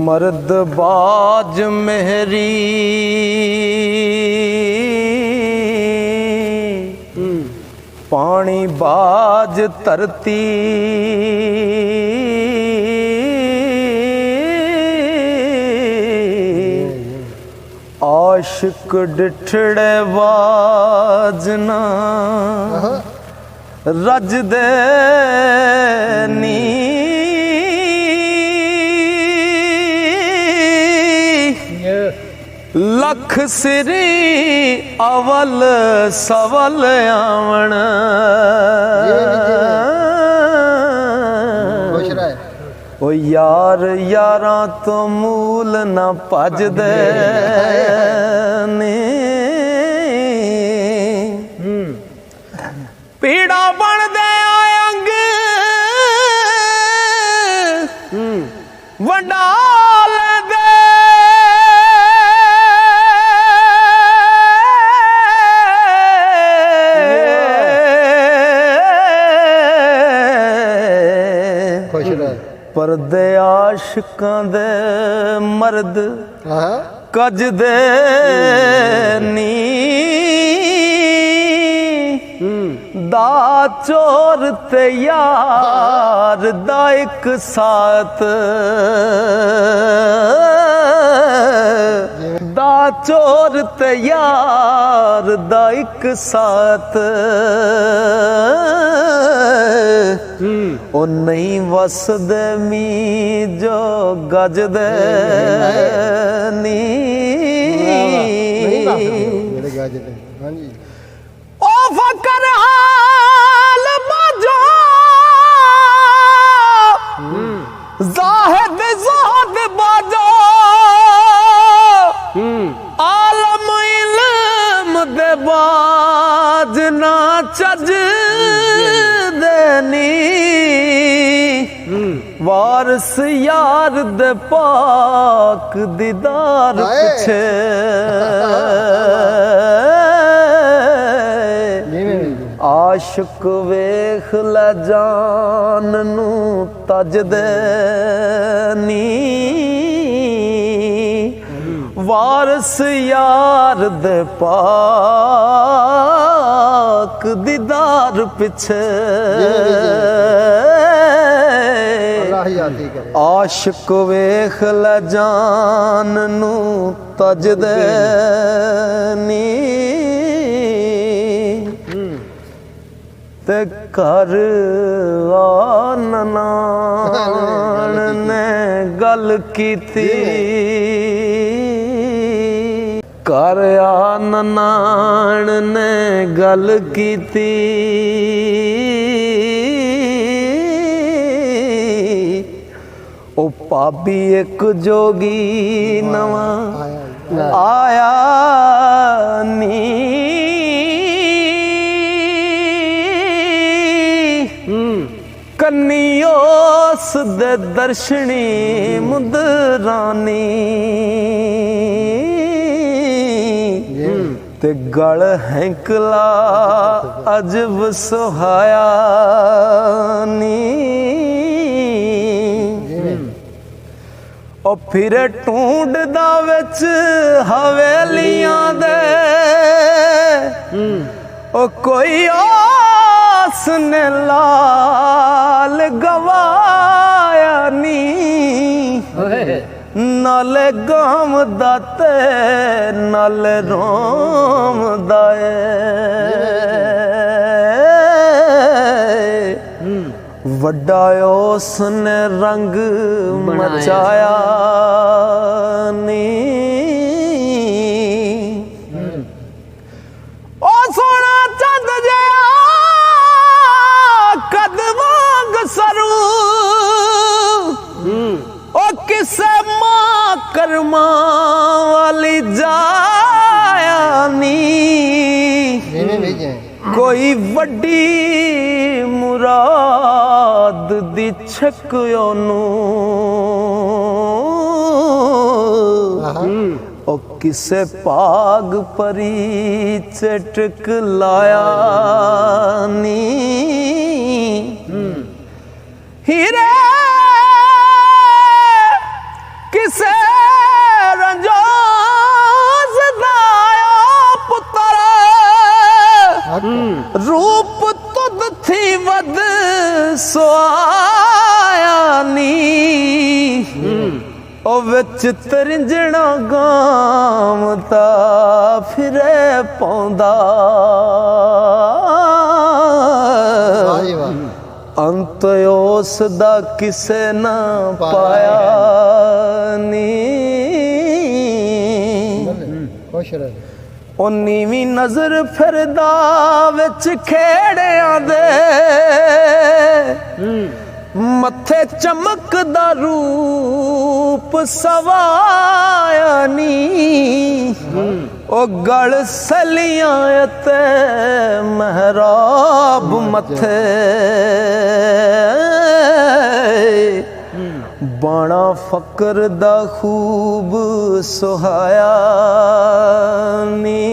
मर्द बाज मेहरी पानी बाज धरती आशिक डिठड़े बाजना रज दे नी लख सिरी अवल सवल आवण ओ यार यारा तो मूल ना भजदे ने पीड़ा बनदे अंग वंडा लेंदे परदे आशिकां दे मर्द कज दे नी दा चोर ते यार दा एक साथ दा चोर ते यार दा एक साथ ओ नहीं वसदे मी जो गजदे नी ओ फकर हाल बाजो जाहिद ज़ाहद बाजो आलम इल्म दे बाज ना चज देनी वारस यार दे पाक दीदार पिछे आशिक वेख ले जान नू तज दे नी वारस यार दे पाक दीदार पिछे आशिक वेख ले जान नू तज दे नी ते कर नान ने गल कीती कर नान ने गल कीती ओ भाभी एक जोगी नवा आया नी कन्नियोस दे दर्शनी मुदरानी ते गल हैंकला अजब सुहाया नी ओ फिर ढूंढदा विच हवेलियां दे ओ कोई उसने लाल गवाया नी नाले गाम दाते नाले रोम दाए वड्डा उसने रंग मचाया नी ओ सोना चंद जया कदवांग सरू ओ किसे मां कर्मा वाली जाया नी कोई वड्डी मुराद दी छक ओनू ओ किसे पाग परी चटक लाया नी हीरे किस सुआया नी ओ विच तरिंजणा गाम ता फिरे पौंदा अंत उस दा किसे ना पाया नी ओ नीवी नजर फिरदा विच खेड़ियां दे मथे चमकदा रूप सवाया नी ओ गल सलियां ते महराब मथे बाणा फकर दा खूब सुहाया नी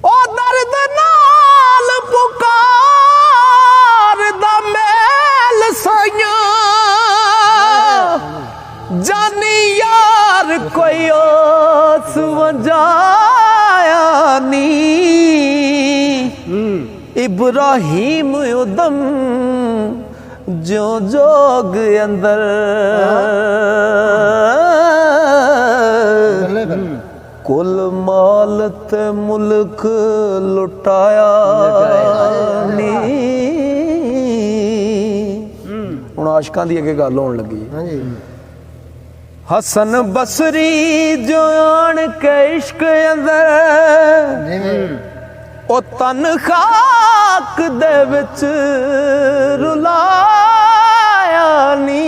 ओ दर्द नाल पुकार दा मेल साइयां जानी यार कोई ओस वजाया नी इब्राहिम उदम जो जोग अंदर कुल माल ते मुल्क लुटाया नी हुण आशिकां दी अगे गल होण लगी हसन बसरी जो आन के इश्क अंदर ओ तन खाक दे विच रुलाया नी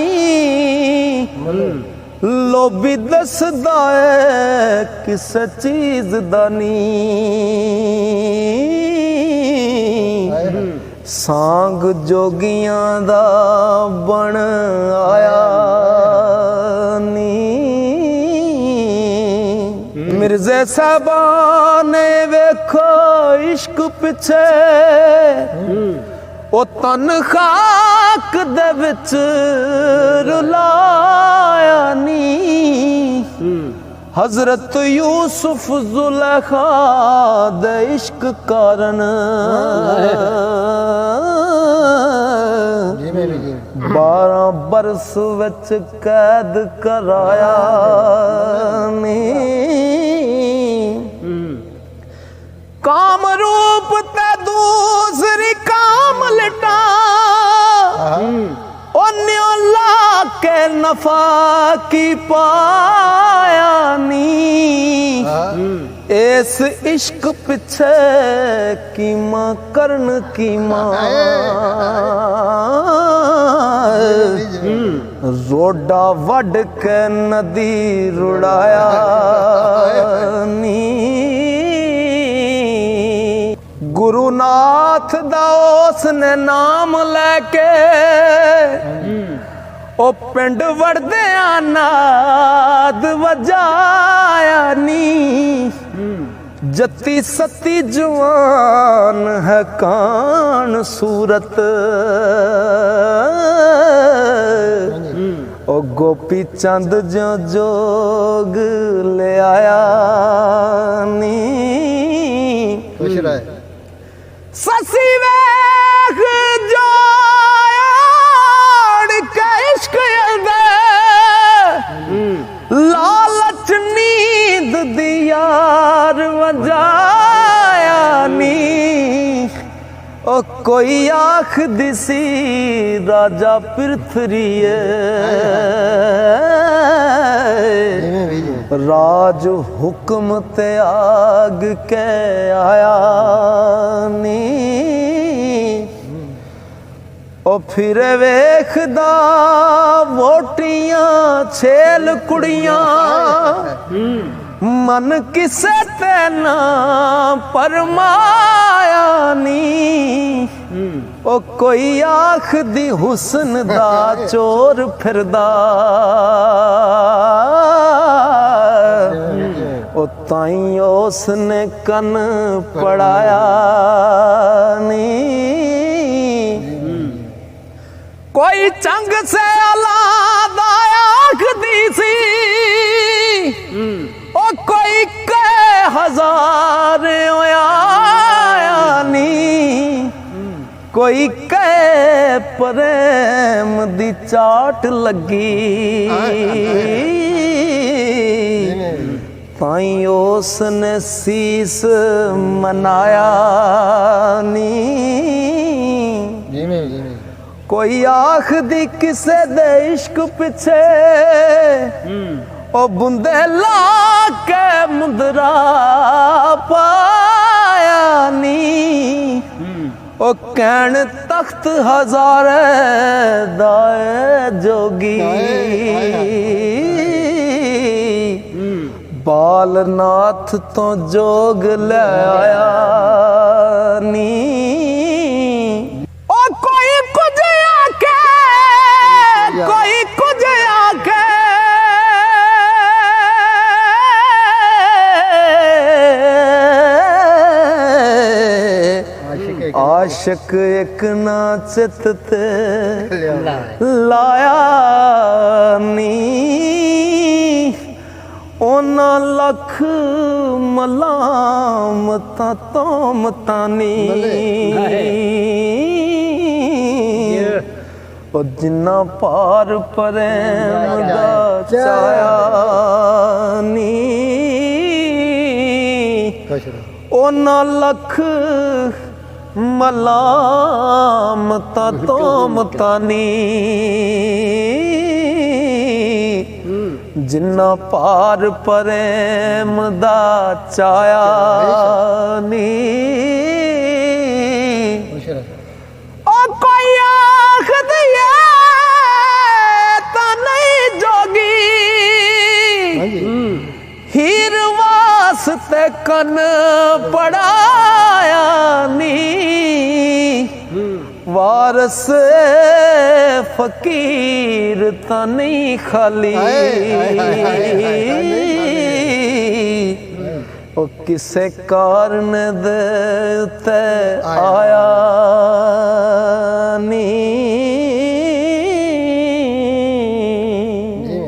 लोभी दसदा है किस चीज दा नी सांग जोगियां दा बन आया नी मिर्जे साहबान ने वेखो इश्क पिछे ओ तन खाक दे विच रुलाया नी हजरत यूसुफ जुलेखा दे इश्क कारण 12 बरस विच कैद कराया नी काम रूप ते दूसरी काम लटा ओन्यो ला के नफा की पाया नी इस इश्क पिछे कीमा करन कीमा रोडा वड के नदी रुड़ाया नी गुरुनाथ दा उसने नाम लेके ओ पिंड वड़दिया नाद वजाया नी जत्ती सती जवान है कान सूरत ओ गोपी चंद जो जोग ले आया नी ससी वेख जो के इश्क लालच नींद दियार वजाया नी ओ कोई आख दिसी राजा पृथ्वी राज हुक्म ते आग के आया नी ओ फिर वेखदा वोटियां छेल कुड़ियां मन किसे ते ना परमाया नी ओ कोई आख दी हुस्न दा चोर फिरदा ओ ताई उसने कन पड़ाया नी कोई चंग से औलाद आख दी सी ओ कोई के हजार आया नी कोई कहे प्रेम दी चाट लगी ताई उसने शीस मनाया नी कोई आख दी किसे दे इश्क पिछे ओ बुंदे ला के मुंदरा पाया नी ओ कैन तख्त हजारे दाए जोगी बालनाथ तो जोग ले आया नी ओ कोई कुछ आके कोई कुछ आके आशिक एक नाचत ते लाया नी ओना लख मलामता तो मतानी ओ जिन्ना पार प्रेम दा चाया नी ओना लख मलामता तो मतानी जिन्ना पार प्रेम दा चाया नी ओ कोई आख दिए ता नहीं जोगी हीर वास्ते कन पड़ाया नी वारस फकीर ता नहीं खाली ओ किसे कारण दे ते आया